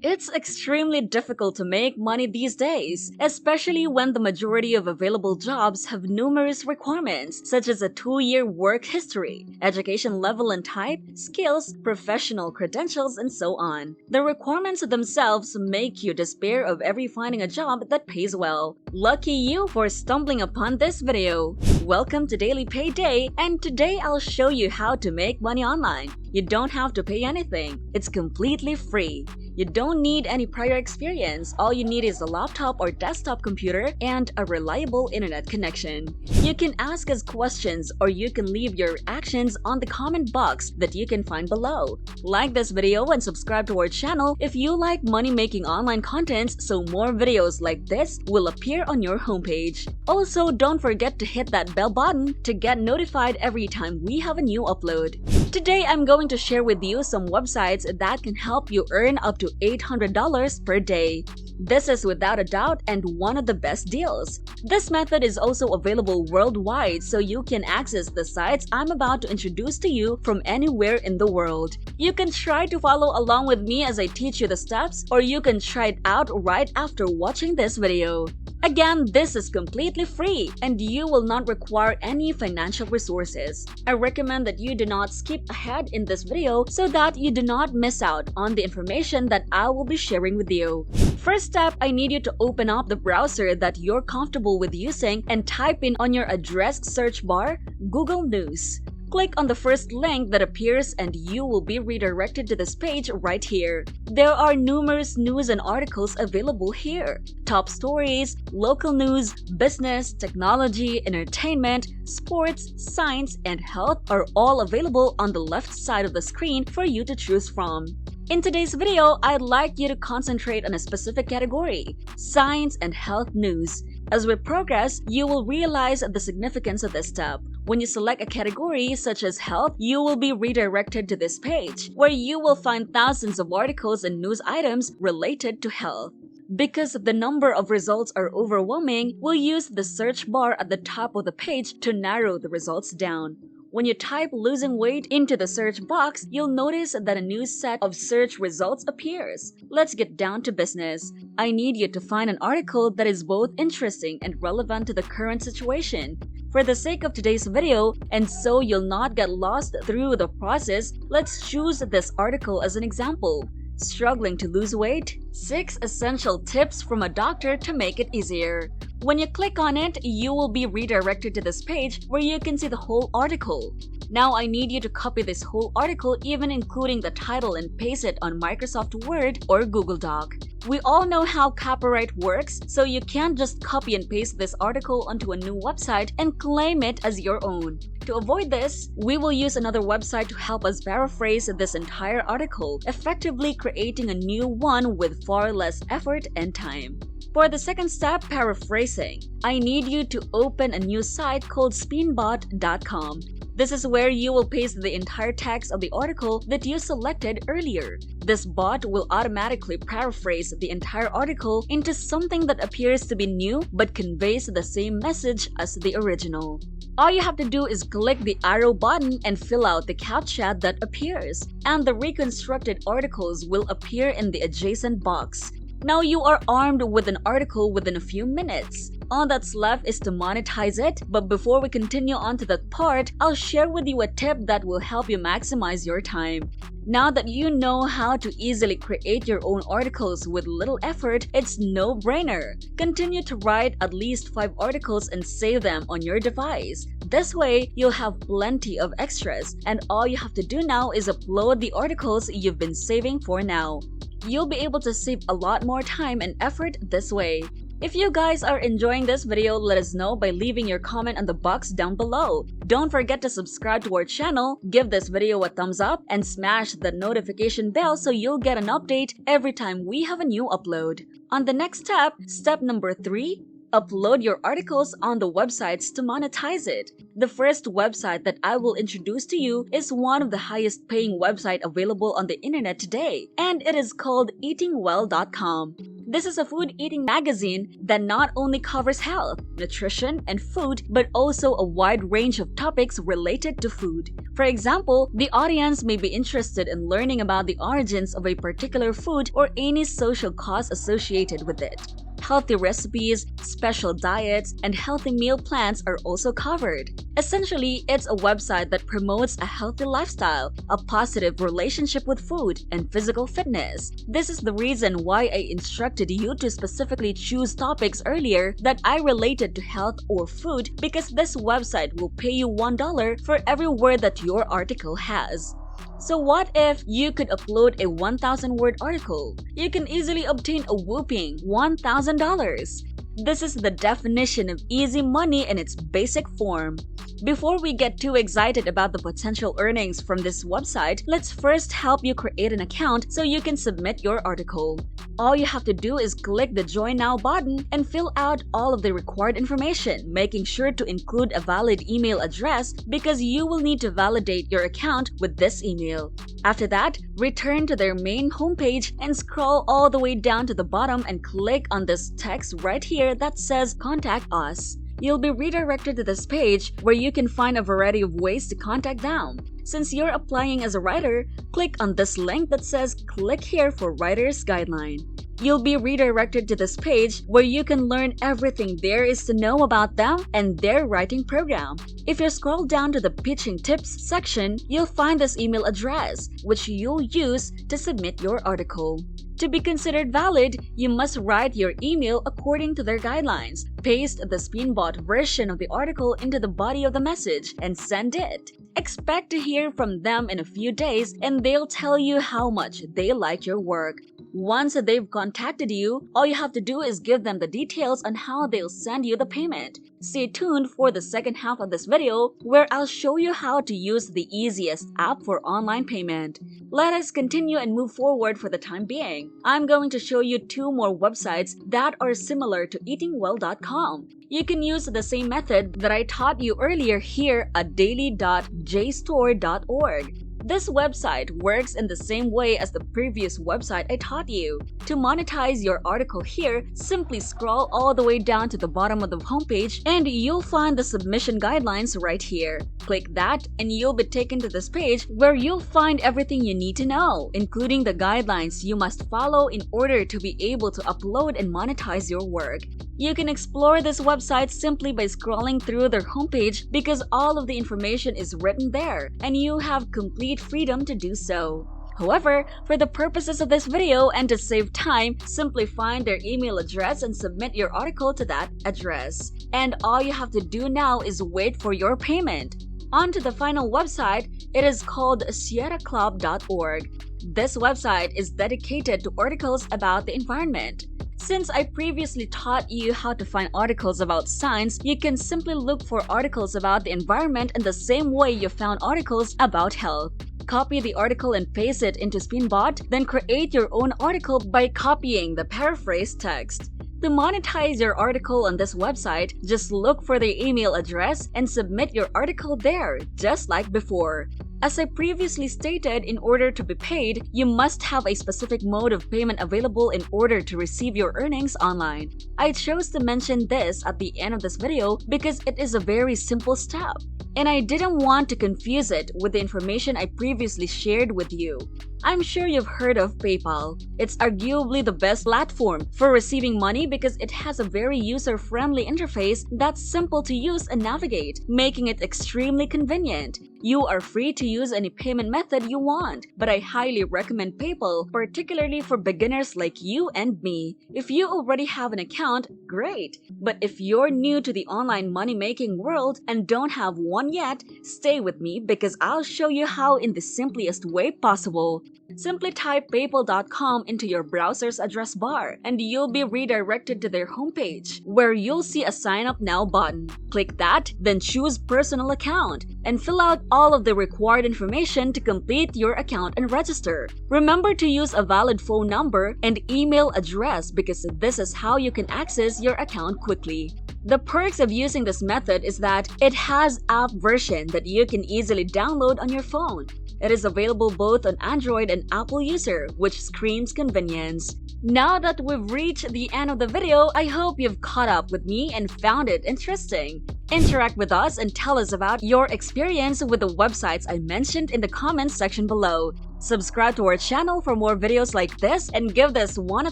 It's extremely difficult to make money these days, especially when the majority of available jobs have numerous requirements such as a 2-year work history, education level and type, skills, professional credentials, and so on. The requirements themselves make you despair of ever finding a job that pays well. Lucky you for stumbling upon this video. Welcome to Daily Payday, and today I'll show you how to make money online. You don't have to pay anything. It's completely free. You don't need any prior experience. All you need is a laptop or desktop computer and a reliable internet connection. You can ask us questions or you can leave your reactions on the comment box that you can find below. Like this video and subscribe to our channel if you like money-making online content so more videos like this will appear on your homepage. Also, don't forget to hit that bell button to get notified every time we have a new upload. Today, I'm going to share with you some websites that can help you earn up to $800 per day. This is without a doubt and one of the best deals. This method is also available worldwide, so you can access the sites I'm about to introduce to you from anywhere in the world. You can try to follow along with me as I teach you the steps, or you can try it out right after watching this video. Again, this is completely free and you will not require any financial resources. I recommend that you do not skip ahead in this video so that you do not miss out on the information that I will be sharing with you. First step, I need you to open up the browser that you're comfortable with using and type in on your address search bar Google News. Click on the first link that appears and you will be redirected to this page right here. There are numerous news and articles available here. Top stories, local news, business, technology, entertainment, sports, science, and health are all available on the left side of the screen for you to choose from. In today's video, I'd like you to concentrate on a specific category, science and health news. As we progress, you will realize the significance of this step. When you select a category such as health, you will be redirected to this page, where you will find thousands of articles and news items related to health. Because the number of results are overwhelming, we'll use the search bar at the top of the page to narrow the results down. When you type losing weight into the search box, you'll notice that a new set of search results appears. Let's get down to business. I need you to find an article that is both interesting and relevant to the current situation. For the sake of today's video, and so you'll not get lost through the process, let's choose this article as an example. Struggling to lose weight? 6 essential tips from a doctor to make it easier. When you click on it, you will be redirected to this page where you can see the whole article. Now I need you to copy this whole article, even including the title, and paste it on Microsoft Word or Google Doc. We all know how copyright works, so you can't just copy and paste this article onto a new website and claim it as your own. To avoid this, we will use another website to help us paraphrase this entire article, effectively creating a new one with far less effort and time. For the second step, paraphrasing, I need you to open a new site called spinbot.com. This is where you will paste the entire text of the article that you selected earlier. This bot will automatically paraphrase the entire article into something that appears to be new but conveys the same message as the original. All you have to do is click the arrow button and fill out the CAPTCHA that appears, and the reconstructed articles will appear in the adjacent box. Now you are armed with an article within a few minutes. All that's left is to monetize it, but before we continue on to that part, I'll share with you a tip that will help you maximize your time. Now that you know how to easily create your own articles with little effort, it's no-brainer. Continue to write at least 5 articles and save them on your device. This way, you'll have plenty of extras, and all you have to do now is upload the articles you've been saving for now. You'll be able to save a lot more time and effort this way. If you guys are enjoying this video, let us know by leaving your comment on the box down below. Don't forget to subscribe to our channel, give this video a thumbs up, and smash the notification bell so you'll get an update every time we have a new upload. On the next step, step number 3, Upload your articles on the websites to monetize it. The first website that I will introduce to you is one of the highest paying websites available on the internet today, and it is called eatingwell.com. This is a food eating magazine that not only covers health, nutrition, and food, but also a wide range of topics related to food. For example, the audience may be interested in learning about the origins of a particular food or any social cause associated with it. Healthy recipes, special diets, and healthy meal plans are also covered. Essentially, it's a website that promotes a healthy lifestyle, a positive relationship with food, and physical fitness. This is the reason why I instructed you to specifically choose topics earlier that I related to health or food, because this website will pay you $1 for every word that your article has. So what if you could upload a 1,000-word article? You can easily obtain a whopping $1,000. This is the definition of easy money in its basic form. Before we get too excited about the potential earnings from this website, let's first help you create an account so you can submit your article. All you have to do is click the Join Now button and fill out all of the required information, making sure to include a valid email address because you will need to validate your account with this email. After that, return to their main homepage and scroll all the way down to the bottom and click on this text right here that says Contact Us. You'll be redirected to this page where you can find a variety of ways to contact them. Since you're applying as a writer, click on this link that says Click here for Writer's Guideline. You'll be redirected to this page where you can learn everything there is to know about them and their writing program. If you scroll down to the Pitching Tips section, you'll find this email address, which you'll use to submit your article. To be considered valid, you must write your email according to their guidelines, paste the Spinbot version of the article into the body of the message, and send it. Expect to hear from them in a few days, and they'll tell you how much they like your work. Once they've contacted you, all you have to do is give them the details on how they'll send you the payment. Stay tuned for the second half of this video where I'll show you how to use the easiest app for online payment. Let us continue and move forward for the time being. I'm going to show you two more websites that are similar to eatingwell.com. You can use the same method that I taught you earlier here at daily.jstore.org. This website works in the same way as the previous website I taught you. To monetize your article here, simply scroll all the way down to the bottom of the homepage and you'll find the submission guidelines right here. Click that and you'll be taken to this page where you'll find everything you need to know, including the guidelines you must follow in order to be able to upload and monetize your work. You can explore this website simply by scrolling through their homepage because all of the information is written there and you have complete freedom to do so. However, for the purposes of this video and to save time, simply find their email address and submit your article to that address. And all you have to do now is wait for your payment. On to the final website, it is called sierraclub.org. This website is dedicated to articles about the environment. Since I previously taught you how to find articles about science, you can simply look for articles about the environment in the same way you found articles about health. Copy the article and paste it into Spinbot, then create your own article by copying the paraphrased text. To monetize your article on this website, just look for their email address and submit your article there, just like before. As I previously stated, in order to be paid, you must have a specific mode of payment available in order to receive your earnings online. I chose to mention this at the end of this video because it is a very simple step, and I didn't want to confuse it with the information I previously shared with you. I'm sure you've heard of PayPal. It's arguably the best platform for receiving money because it has a very user-friendly interface that's simple to use and navigate, making it extremely convenient. You are free to use any payment method you want, but I highly recommend PayPal, particularly for beginners like you and me. If you already have an account, great. But if you're new to the online money-making world and don't have one yet, stay with me because I'll show you how in the simplest way possible. Simply type paypal.com into your browser's address bar and you'll be redirected to their homepage where you'll see a sign up now button. Click that, then choose personal account and fill out all of the required information to complete your account and register. Remember to use a valid phone number and email address because this is how you can access your account quickly. The perks of using this method is that it has app version that you can easily download on your phone. It is available both on Android and Apple user, which screams convenience. Now that we've reached the end of the video, I hope you've caught up with me and found it interesting. Interact with us and tell us about your experience with the websites I mentioned in the comments section below. Subscribe to our channel for more videos like this and give this one a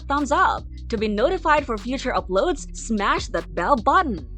thumbs up. To be notified for future uploads, smash that bell button.